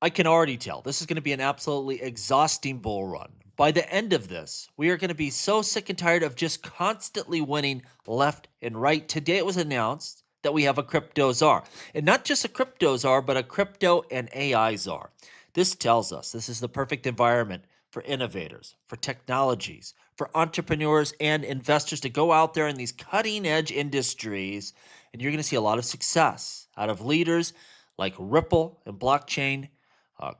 I can already tell this is going to be an absolutely exhausting bull run. By the end of this, we are going to be so sick and tired of just constantly winning left and right. Today it was announced that we have a crypto czar, and not just a crypto czar, but a crypto and AI czar. This tells us this is the perfect environment for innovators, for technologies, for entrepreneurs and investors to go out there in these cutting edge industries. And you're going to see a lot of success out of leaders like Ripple and blockchain,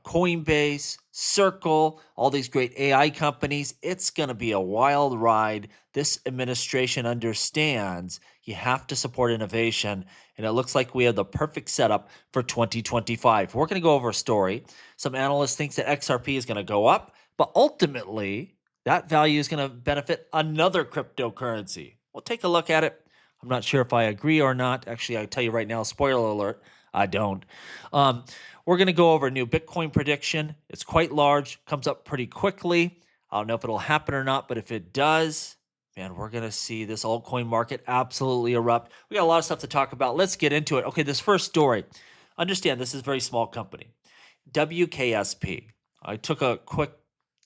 Coinbase, Circle, all these great AI companies. It's going to be a wild ride. This administration understands you have to support innovation, and it looks like we have the perfect setup for 2025. We're going to go over a story. Some analysts think that XRP is going to go up, but ultimately, that value is going to benefit another cryptocurrency. We'll take a look at it. I'm not sure if I agree or not. Actually, I'll tell you right now, spoiler alert, I don't. Um, we're going to go over a new Bitcoin prediction. It's quite large, comes up pretty quickly. I don't know if it'll happen or not, but if it does, man, we're going to see this altcoin market absolutely erupt. We got a lot of stuff to talk about. Let's get into it. Okay, this first story. Understand this is a very small company. WKSP. I took a quick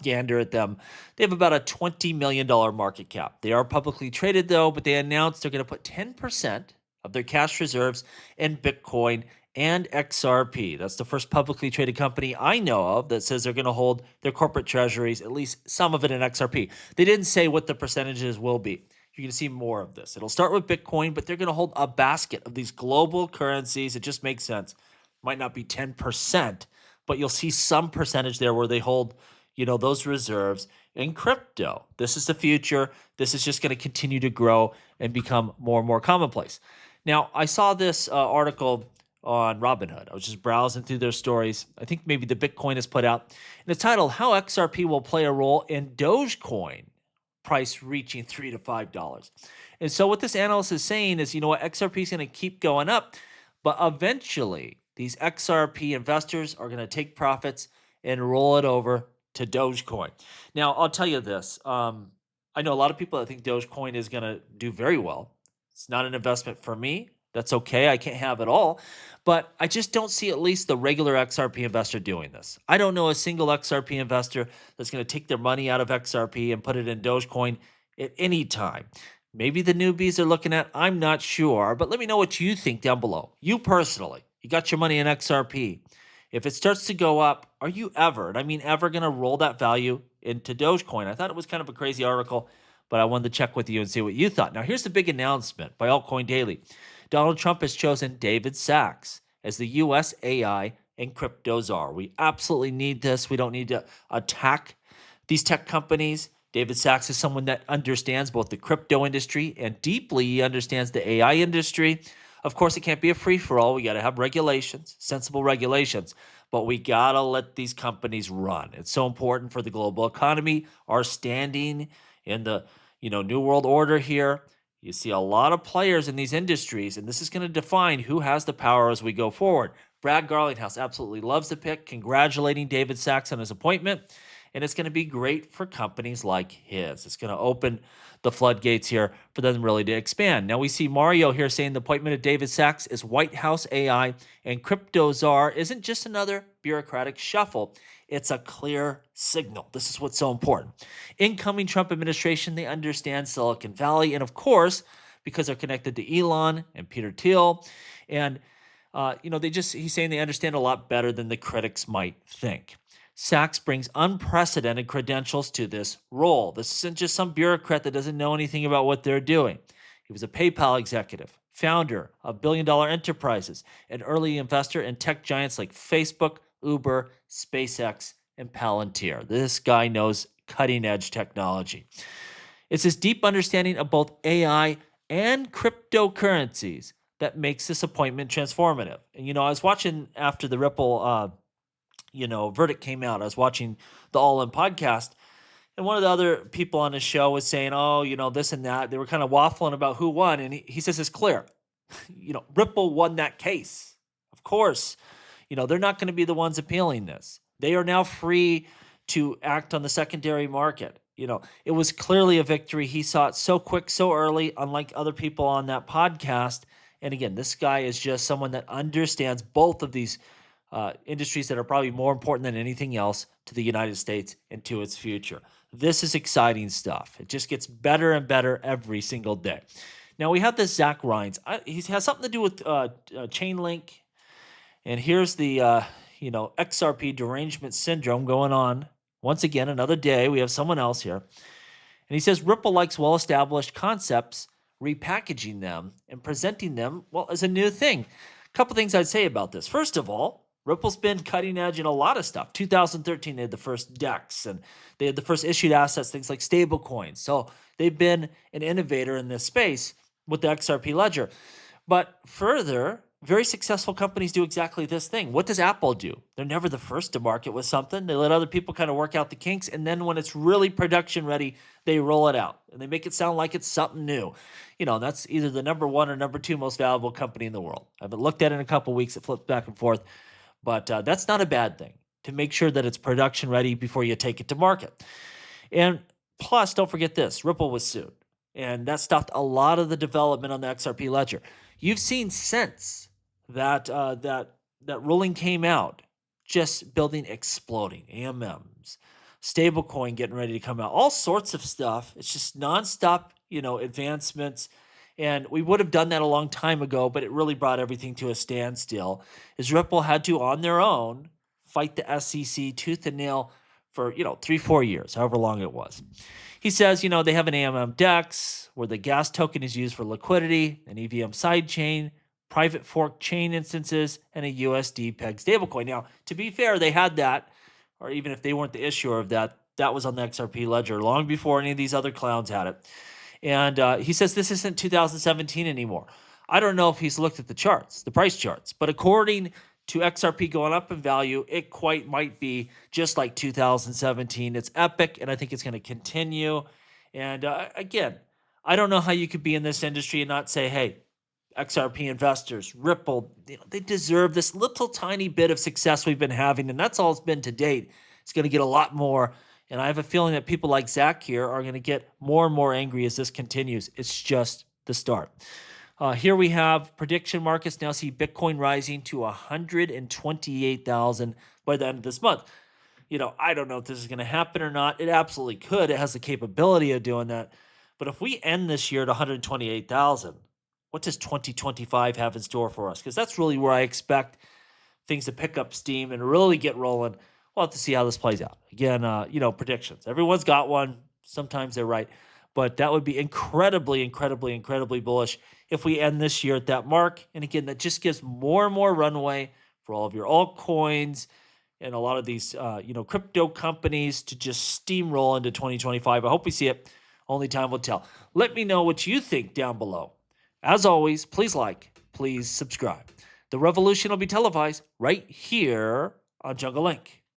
gander at them. They have about a $20 million market cap. They are publicly traded though, but they announced they're going to put 10% of their cash reserves in Bitcoin and XRP. That's the first publicly traded company I know of that says they're going to hold their corporate treasuries, at least some of it in XRP. They didn't say what the percentages will be. You're going to see more of this. It'll start with Bitcoin, but they're going to hold a basket of these global currencies. It just makes sense. Might not be 10%, but you'll see some percentage there where they hold, those reserves in crypto. This is the future. This is just going to continue to grow and become more and more commonplace. Now, I saw this article on Robinhood. I was just browsing through their stories. I think maybe the Bitcoin is put out. And it's titled How XRP Will Play a Role in Dogecoin Price Reaching $3 to $5. And so what this analyst is saying is, what, XRP is going to keep going up, but eventually these XRP investors are going to take profits and roll it over to Dogecoin. Now, I'll tell you this. I know a lot of people that think Dogecoin is going to do very well. It's not an investment for me. That's okay. I can't have it all. But I just don't see at least the regular XRP investor doing this. I don't know a single XRP investor that's going to take their money out of XRP and put it in Dogecoin at any time. Maybe the newbies are looking at, I'm not sure, but let me know what you think down below. You personally, you got your money in XRP. If it starts to go up, are you ever, and I mean ever, going to roll that value into Dogecoin? I thought it was kind of a crazy article, but I wanted to check with you and see what you thought. Now, here's the big announcement by Altcoin Daily. Donald Trump has chosen David Sachs as the U.S. AI and crypto czar. We absolutely need this. We don't need to attack these tech companies. David Sachs is someone that understands both the crypto industry and deeply he understands the AI industry. Of course, it can't be a free for all. We got to have regulations, sensible regulations, but we got to let these companies run. It's so important for the global economy, our standing in the new world order here. You see a lot of players in these industries, and this is going to define who has the power as we go forward. Brad Garlinghouse absolutely loves the pick, congratulating David Sachs on his appointment. And it's going to be great for companies like his. It's going to open the floodgates here for them really to expand. Now we see Mario here saying the appointment of David Sachs as White House AI and crypto czar isn't just another bureaucratic shuffle. It's a clear signal. This is what's so important. Incoming Trump administration, they understand Silicon Valley. And of course, because they're connected to Elon and Peter Thiel. And, he's saying they understand a lot better than the critics might think. Sachs brings unprecedented credentials to this role. This isn't just some bureaucrat that doesn't know anything about what they're doing. He was a PayPal executive, founder of billion-dollar enterprises, an early investor in tech giants like Facebook, Uber, SpaceX, and Palantir. This guy knows cutting-edge technology. It's his deep understanding of both AI and cryptocurrencies that makes this appointment transformative. And, I was watching after the Ripple verdict came out. I was watching the All In podcast, and one of the other people on the show was saying, oh, this and that. They were kind of waffling about who won. And he says it's clear. Ripple won that case. Of course, they're not going to be the ones appealing this. They are now free to act on the secondary market. It was clearly a victory. He saw it so quick, so early, unlike other people on that podcast. And again, this guy is just someone that understands both of these industries that are probably more important than anything else to the United States and to its future. This is exciting stuff. It just gets better and better every single day. Now we have this Zach Rines. He has something to do with Chainlink, and here's the XRP derangement syndrome going on. Once again, another day we have someone else here, and he says Ripple likes well-established concepts, repackaging them and presenting them as a new thing. A couple things I'd say about this. First of all, Ripple's been cutting edge in a lot of stuff. 2013, they had the first DEX and they had the first issued assets, things like stable coins. So they've been an innovator in this space with the XRP ledger. But further, very successful companies do exactly this thing. What does Apple do? They're never the first to market with something. They let other people kind of work out the kinks. And then when it's really production ready, they roll it out and they make it sound like it's something new. That's either the number one or number two most valuable company in the world. I haven't looked at it in a couple of weeks. It flips back and forth. But that's not a bad thing, to make sure that it's production ready before you take it to market. And plus, don't forget this, Ripple was sued. And that stopped a lot of the development on the XRP ledger. You've seen since that ruling came out, just building exploding, AMMs, stablecoin getting ready to come out, all sorts of stuff. It's just nonstop, advancements. And we would have done that a long time ago, but it really brought everything to a standstill. As Ripple had to, on their own, fight the SEC tooth and nail for 3-4 years, however long it was. He says, they have an AMM DEX where the gas token is used for liquidity, an EVM sidechain, private fork chain instances, and a USD peg stablecoin. Now, to be fair, they had that, or even if they weren't the issuer of that, that was on the XRP ledger long before any of these other clowns had it. And he says this isn't 2017 anymore. I don't know if he's looked at the charts, the price charts, but according to XRP going up in value, it quite might be just like 2017. It's epic, and I think it's going to continue. And again, I don't know how you could be in this industry and not say, hey, XRP investors, Ripple, they deserve this little tiny bit of success we've been having, and that's all it's been to date. It's going to get a lot more. And I have a feeling that people like Zach here are going to get more and more angry as this continues. It's just the start. Here we have prediction markets now see Bitcoin rising to 128,000 by the end of this month. I don't know if this is going to happen or not. It absolutely could. It has the capability of doing that. But if we end this year at 128,000, what does 2025 have in store for us? Because that's really where I expect things to pick up steam and really get rolling. We'll have to see how this plays out. Again, predictions. Everyone's got one. Sometimes they're right. But that would be incredibly, incredibly, incredibly bullish if we end this year at that mark. And again, that just gives more and more runway for all of your altcoins and a lot of these, crypto companies to just steamroll into 2025. I hope we see it. Only time will tell. Let me know what you think down below. As always, please like, please subscribe. The revolution will be televised right here on Jungle Link.